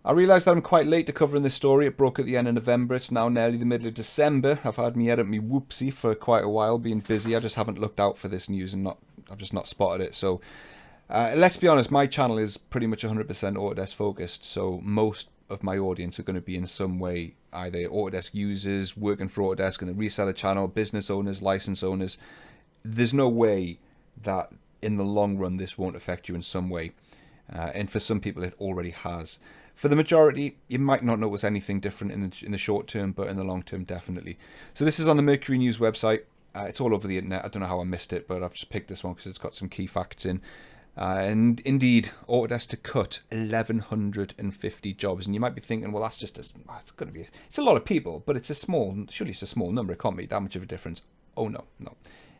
I realise that I'm quite late to covering this story. It broke at the end of November. It's now nearly the middle of December. I've had me edit me whoopsie for quite a while, being busy. I just haven't looked out for this news and I've just not spotted it. So let's be honest, my channel is pretty much 100% Autodesk focused. So most of my audience are going to be in some way either Autodesk users, working for Autodesk in the reseller channel, business owners, license owners. There's no way that in the long run this won't affect you in some way. And for some people it already has. For the majority, you might not notice anything different in the short term, but in the long term, definitely. So this is on the Mercury News website. It's all over the internet. I don't know how I missed it, but I've just picked this one because it's got some key facts in. And indeed, Autodesk to cut 1,150 jobs. And you might be thinking, well, that's just it's a lot of people, but surely it's a small number. It can't make that much of a difference. Oh, no.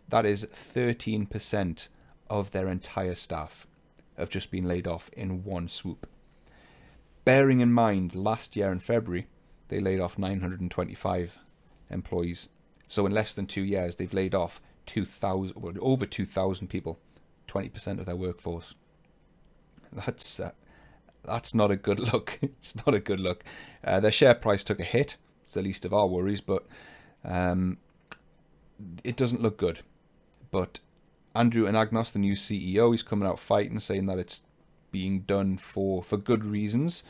That is 13% of their entire staff have just been laid off in one swoop. Bearing in mind, last year in February, they laid off 925 employees. So in less than 2 years, they've laid off over 2,000 people, 20% of their workforce. That's not a good look. It's not a good look. Their share price took a hit. It's the least of our worries, but it doesn't look good. But Andrew Anagnos, the new CEO, he's coming out fighting, saying that it's being done for good reasons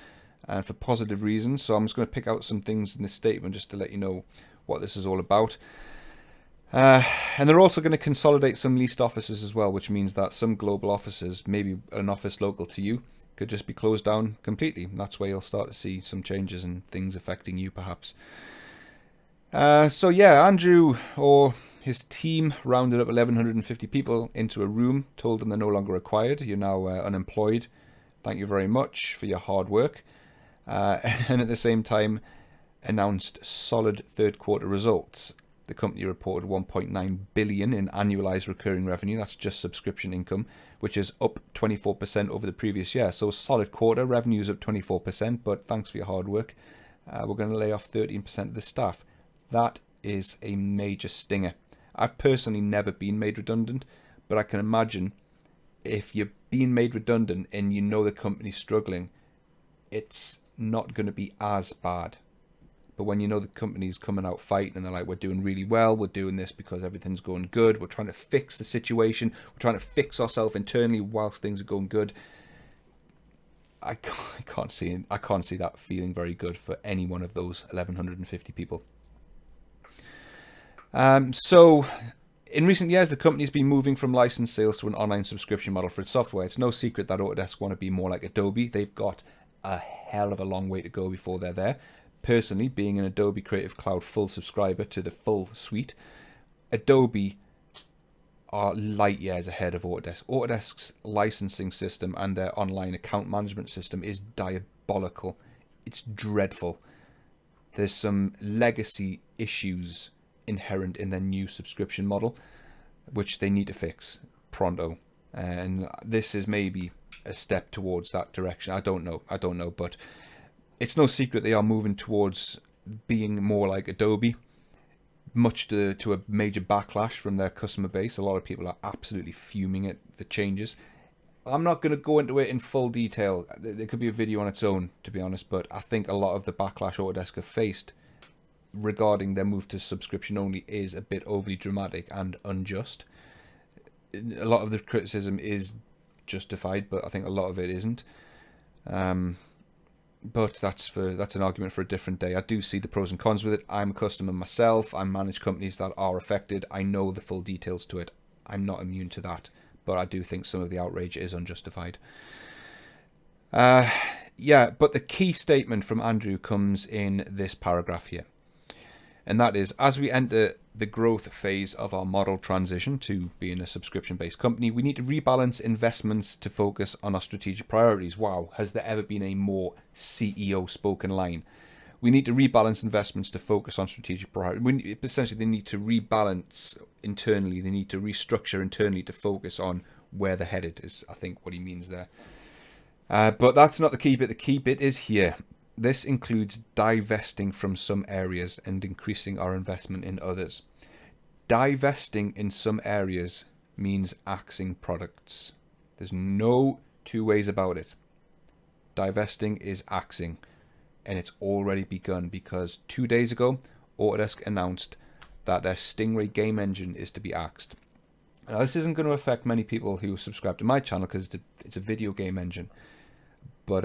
and for positive reasons. So I'm just going to pick out some things in this statement just to let you know what this is all about. And they're also going to consolidate some leased offices as well, which means that some global offices, maybe an office local to you, could just be closed down completely. And that's where you'll start to see some changes and things affecting you perhaps. So yeah, Andrew or his team rounded up 1,150 people into a room, told them they're no longer required. You're now unemployed. Thank you very much for your hard work. And at the same time, announced solid third quarter results. The company reported 1.9 billion in annualized recurring revenue. That's just subscription income, which is up 24% over the previous year. So a solid quarter, revenue's up 24%, but thanks for your hard work. We're going to lay off 13% of the staff. That is a major stinger. I've personally never been made redundant, but I can imagine if you're being made redundant and you know the company's struggling, it's not going to be as bad. But when you know the company's coming out fighting and they're like, we're doing really well, we're doing this because everything's going good, we're trying to fix the situation, we're trying to fix ourselves internally whilst things are going good, I can't see that feeling very good for any one of those 1,150 people. So in recent years, the company's been moving from license sales to an online subscription model for its software. It's no secret that Autodesk want to be more like Adobe. They've got a hell of a long way to go before they're there. Personally, being an Adobe Creative Cloud full subscriber to the full suite, Adobe are light years ahead of Autodesk. Autodesk's licensing system and their online account management system is diabolical. It's dreadful. There's some legacy issues inherent in their new subscription model, which they need to fix pronto. And this is maybe a step towards that direction. I don't know, but it's no secret they are moving towards being more like Adobe, much to a major backlash from their customer base. A lot of people are absolutely fuming at the changes. I'm not going to go into it in full detail. There could be a video on its own, to be honest, but I think a lot of the backlash Autodesk have faced regarding their move to subscription only is a bit overly dramatic and unjust. A lot of the criticism is justified, but I think a lot of it isn't. But that's an argument for a different day. I do see the pros and cons with it. I'm a customer myself. I manage companies that are affected. I know the full details to it. I'm not immune to that, but I do think some of the outrage is unjustified. Yeah, but the key statement from Andrew comes in this paragraph here. And that is, as we enter the growth phase of our model transition to being a subscription-based company, we need to rebalance investments to focus on our strategic priorities. Wow, has there ever been a more CEO spoken line? We need to rebalance investments to focus on strategic priorities. Essentially, they need to rebalance internally. They need to restructure internally to focus on where they're headed, is I think what he means there. But that's not the key bit. The key bit is here. This includes divesting from some areas and increasing our investment in others. Divesting in some areas means axing products. There's no two ways about it. divesting is axing, and it's already begun, because 2 days ago Autodesk announced that their Stingray game engine is to be axed. Now, this isn't going to affect many people who subscribe to my channel because it's a video game engine, but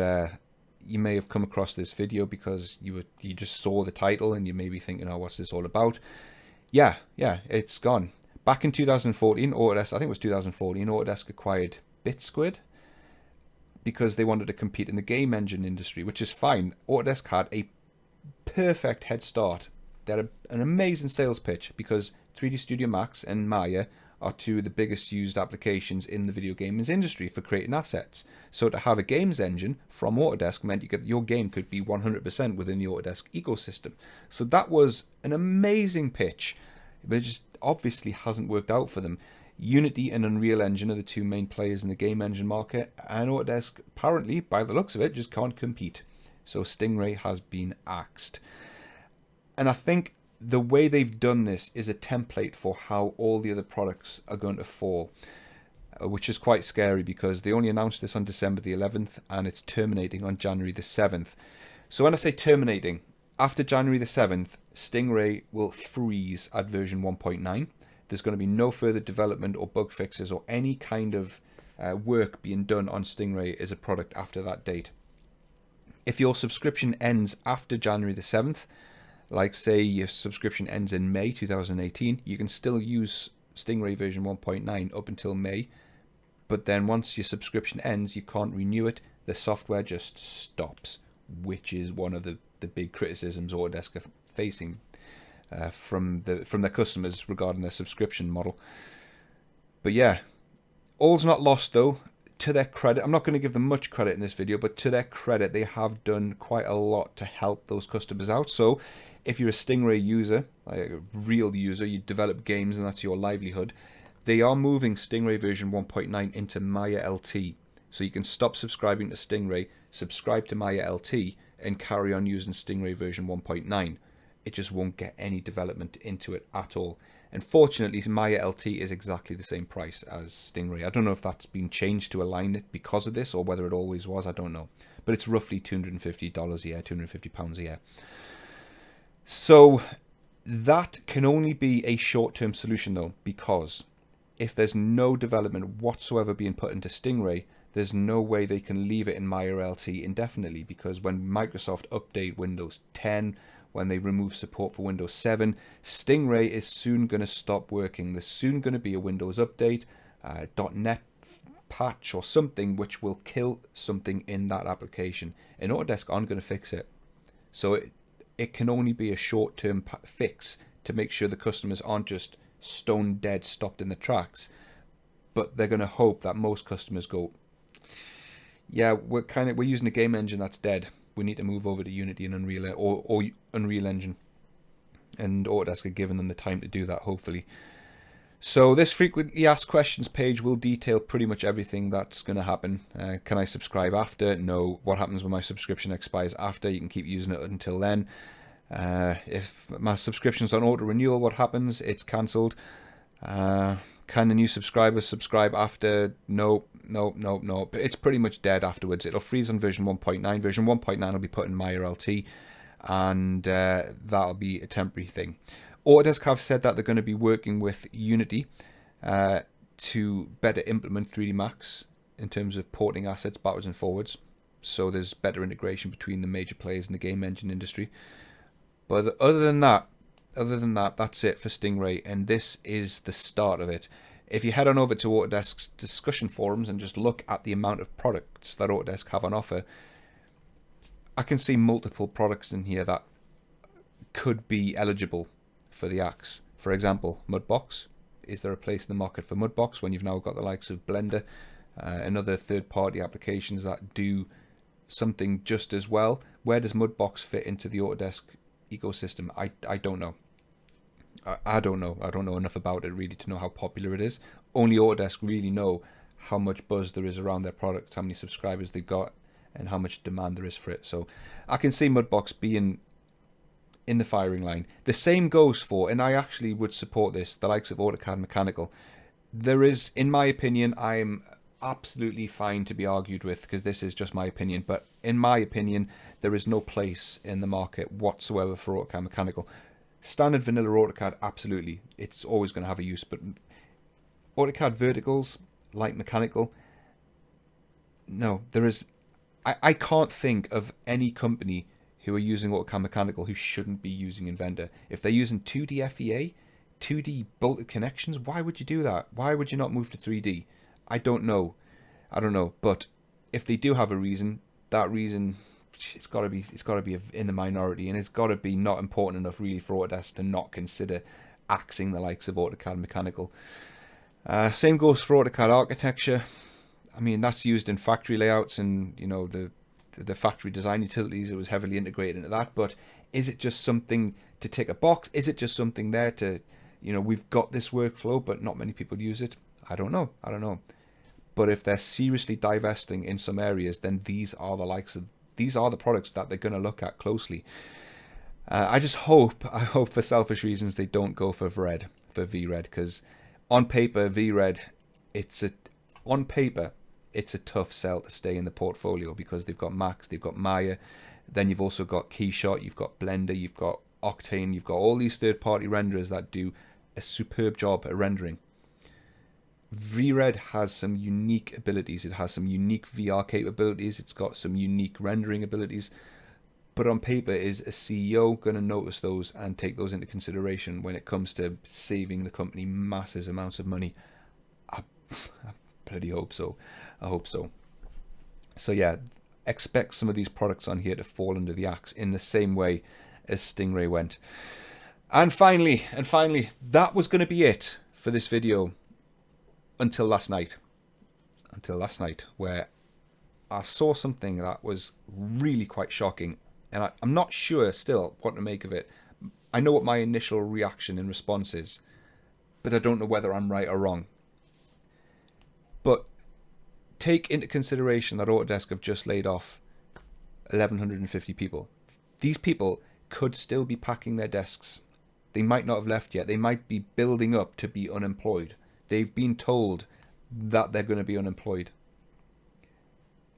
you may have come across this video because you just saw the title and you may be thinking, oh, what's this all about? Yeah, it's gone. Back in 2014, Autodesk, I think it was 2014, Autodesk acquired BitSquid because they wanted to compete in the game engine industry, which is fine. Autodesk had a perfect head start. They had an amazing sales pitch because 3D Studio Max and Maya are two of the biggest used applications in the video games industry for creating assets. So to have a games engine from Autodesk meant your game could be 100% within the Autodesk ecosystem. So that was an amazing pitch, but it just obviously hasn't worked out for them. Unity and Unreal Engine are the two main players in the game engine market, and Autodesk apparently, by the looks of it, just can't compete. So Stingray has been axed. And I think the way they've done this is a template for how all the other products are going to fall, which is quite scary because they only announced this on December the 11th and it's terminating on January the 7th. So when I say terminating, after January the 7th, Stingray will freeze at version 1.9. There's going to be no further development or bug fixes or any kind of work being done on Stingray as a product after that date. If your subscription ends after January the 7th, like say your subscription ends in May 2018, you can still use Stingray version 1.9 up until May, but then once your subscription ends, you can't renew it. The software just stops, which is one of the big criticisms Autodesk are facing from their customers regarding their subscription model. But yeah, all's not lost though. To their credit, I'm not going to give them much credit in this video, but to their credit, they have done quite a lot to help those customers out. So if you're a Stingray user, like a real user, you develop games and that's your livelihood, they are moving Stingray version 1.9 into Maya LT. So you can stop subscribing to Stingray, subscribe to Maya LT, and carry on using Stingray version 1.9. It just won't get any development into it at all. And fortunately, Maya LT is exactly the same price as Stingray. I don't know if that's been changed to align it because of this or whether it always was. I don't know. But it's roughly $250 a year, £250 a year. So that can only be a short-term solution though, because if there's no development whatsoever being put into Stingray, there's no way they can leave it in Maya LT indefinitely, because when Microsoft update Windows 10, when they remove support for Windows 7, Stingray is soon going to stop working. There's soon going to be a Windows update, .NET patch or something which will kill something in that application, and Autodesk aren't going to fix it. So it can only be a short-term fix to make sure the customers aren't just stone dead, stopped in the tracks, but they're going to hope that most customers go, yeah, we're using a game engine that's dead. We need to move over to Unity and Unreal or Unreal Engine, and Autodesk are giving them the time to do that, hopefully. So this frequently asked questions page will detail pretty much everything that's going to happen. Can I subscribe after? No. What happens when my subscription expires after? You can keep using it until then. If my subscription's on auto renewal, what happens? It's cancelled. Can the new subscribers subscribe after? No. But it's pretty much dead afterwards. It'll freeze on version 1.9. Version 1.9 will be put in Maya LT, and that'll be a temporary thing. Autodesk have said that they're going to be working with Unity to better implement 3D Max in terms of porting assets backwards and forwards. So there's better integration between the major players in the game engine industry. But other than that, that's it for Stingray, and this is the start of it. If you head on over to Autodesk's discussion forums and just look at the amount of products that Autodesk have on offer, I can see multiple products in here that could be eligible for the axe. For example, Mudbox. Is there a place in the market for Mudbox when you've now got the likes of Blender and other third-party applications that do something just as well? Where does Mudbox fit into the Autodesk ecosystem? I don't know. I don't know. I don't know enough about it really to know how popular it is. Only Autodesk really know how much buzz there is around their products, how many subscribers they've got, and how much demand there is for it. So I can see Mudbox being in the firing line. The same goes for, and I actually would support this, the likes of AutoCAD Mechanical. There is, in my opinion, I'm absolutely fine to be argued with, because this is just my opinion. But in my opinion, there is no place in the market whatsoever for AutoCAD Mechanical. Standard vanilla AutoCAD, absolutely, it's always going to have a use. But AutoCAD verticals, like Mechanical, no, there is. I can't think of any company who are using AutoCAD Mechanical who shouldn't be using Inventor. If they're using 2D FEA, 2D bolted connections, why would you do that? Why would you not move to 3D? I don't know. But if they do have a reason, that reason, it's got to be in the minority, and it's got to be not important enough really for Autodesk to not consider axing the likes of AutoCAD Mechanical. Same goes for AutoCAD Architecture. I mean, that's used in factory layouts and, you know, the factory design utilities. It was heavily integrated into that. But is it just something to tick a box? Is it just something there to, you know, we've got this workflow, but not many people use it? I don't know. But if they're seriously divesting in some areas, then these are the products that they're going to look at closely. I hope for selfish reasons they don't go for VRED, because on paper, VRED, it's a tough sell to stay in the portfolio, because they've got Max, they've got Maya, then you've also got Keyshot, you've got Blender, you've got Octane, you've got all these third-party renderers that do a superb job at rendering. VRED has some unique abilities. It has some unique VR capabilities. It's got some unique rendering abilities. But on paper, is a CEO going to notice those and take those into consideration when it comes to saving the company massive amounts of money? I bloody hope so. I hope so. So yeah, expect some of these products on here to fall under the axe in the same way as Stingray went. And finally, that was going to be it for this video. Until last night, where I saw something that was really quite shocking, and I'm not sure still what to make of it. I know what my initial reaction and response is, but I don't know whether I'm right or wrong. But take into consideration that Autodesk have just laid off 1,150 people. These people could still be packing their desks. They might not have left yet. They might be building up to be unemployed. They've been told that they're going to be unemployed.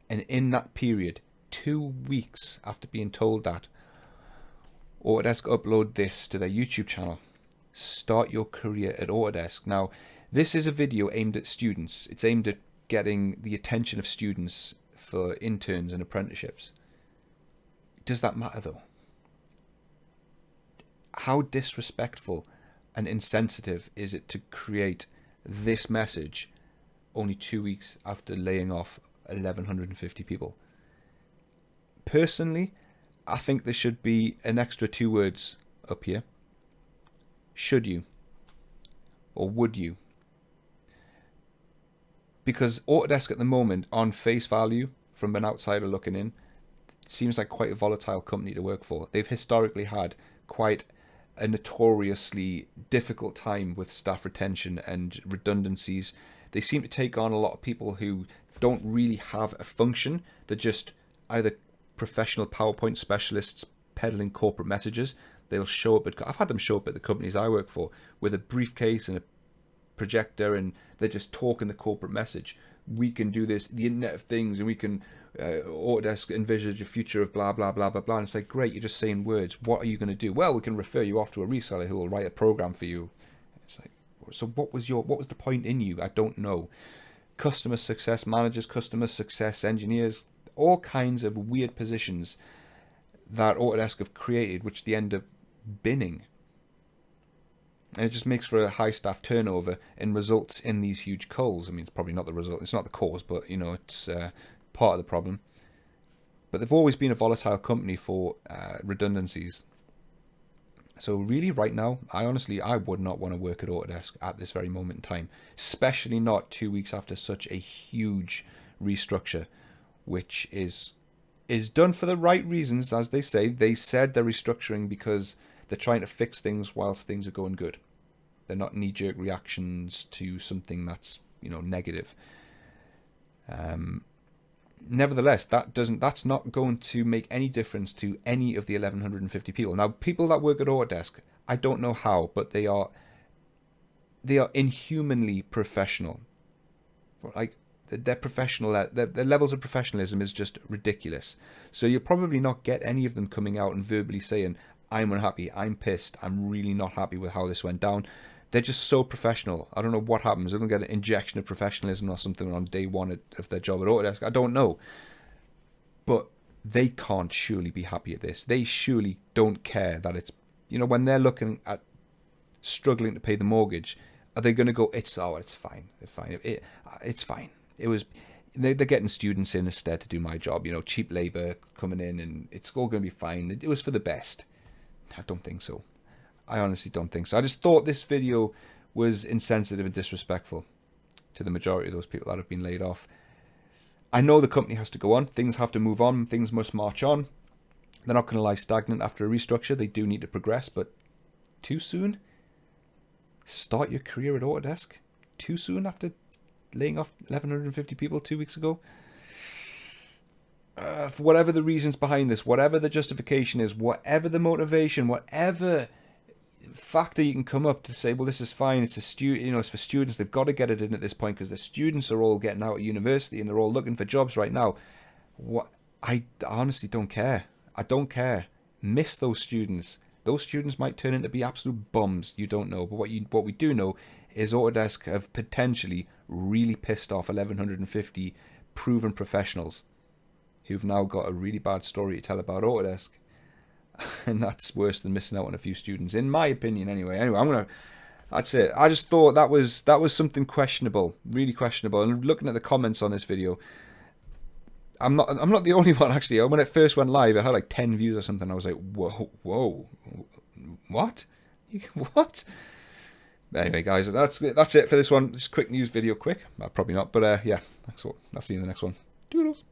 And in that period, 2 weeks after being told that, Autodesk upload this to their YouTube channel. Start your career at Autodesk. Now, this is a video aimed at students. It's aimed at getting the attention of students for interns and apprenticeships. Does that matter though? How disrespectful and insensitive is it to create this message only 2 weeks after laying off 1,150 people? Personally, I think there should be an extra 2 words up here. Should you? Or would you? Because Autodesk at the moment, on face value, from an outsider looking in, seems like quite a volatile company to work for. They've historically had quite a notoriously difficult time with staff retention and redundancies. They seem to take on a lot of people who don't really have a function. They're just either professional PowerPoint specialists peddling corporate messages. They'll show up I've had them show up at the companies I work for with a briefcase and a projector, and they're just talking the corporate message. We can do this, the Internet of Things, and we can Autodesk envisage a future of blah blah blah blah blah. And it's like, great, you're just saying words. What are you going to do? Well, we can refer you off to a reseller who will write a program for you. It's like, so what was the point in you? I don't know. Customer success managers, customer success engineers, all kinds of weird positions that Autodesk have created, which they end up binning. And it just makes for a high staff turnover and results in these huge culls. I mean, it's probably not the result. It's not the cause, but, you know, it's part of the problem. But they've always been a volatile company for redundancies. So really, right now, I would not want to work at Autodesk at this very moment in time, especially not 2 weeks after such a huge restructure, which is done for the right reasons, as they say. They said they're restructuring because they're trying to fix things whilst things are going good. They're not knee-jerk reactions to something that's, you know, negative. Nevertheless, that's not going to make any difference to any of the 1,150 people. Now, people that work at Autodesk, I don't know how, but they are inhumanly professional. Like, their professional, their levels of professionalism is just ridiculous. So you'll probably not get any of them coming out and verbally saying, I'm unhappy, I'm pissed, I'm really not happy with how this went down. They're just so professional. I don't know what happens. They'll get an injection of professionalism or something on day one of their job at Autodesk. I don't know. But they can't surely be happy at this. They surely don't care that it's, you know, when they're looking at struggling to pay the mortgage, are they going to go, it's fine, it's fine. It was, they're getting students in instead to do my job, you know, cheap labor coming in, and it's all going to be fine. It was for the best. I don't think so. I honestly don't think so. I just thought this video was insensitive and disrespectful to the majority of those people that have been laid off. I know the company has to go on. Things have to move on. Things must march on. They're not going to lie stagnant after a restructure. They do need to progress, but too soon? Start your career at Autodesk? Too soon after laying off 1,150 people 2 weeks ago? For whatever the reasons behind this, whatever the justification is, whatever the motivation, whatever factor you can come up to say, well, this is fine, it's a student, you know, it's for students, they've got to get it in at this point because the students are all getting out of university and they're all looking for jobs right now. What I honestly don't care. I don't care. Miss those students. Those students might turn into be absolute bums. You don't know. But what we do know is Autodesk have potentially really pissed off 1,150 proven professionals who've now got a really bad story to tell about Autodesk. And that's worse than missing out on a few students, in my opinion. Anyway, that's it. I just thought that was something questionable, really questionable. And looking at the comments on this video, I'm not the only one actually. When it first went live, it had like 10 views or something. I was like, whoa, what? What? Anyway, guys, that's it for this one. Just quick news video, quick. Well, probably not, but yeah, I'll see you in the next one. Doodles.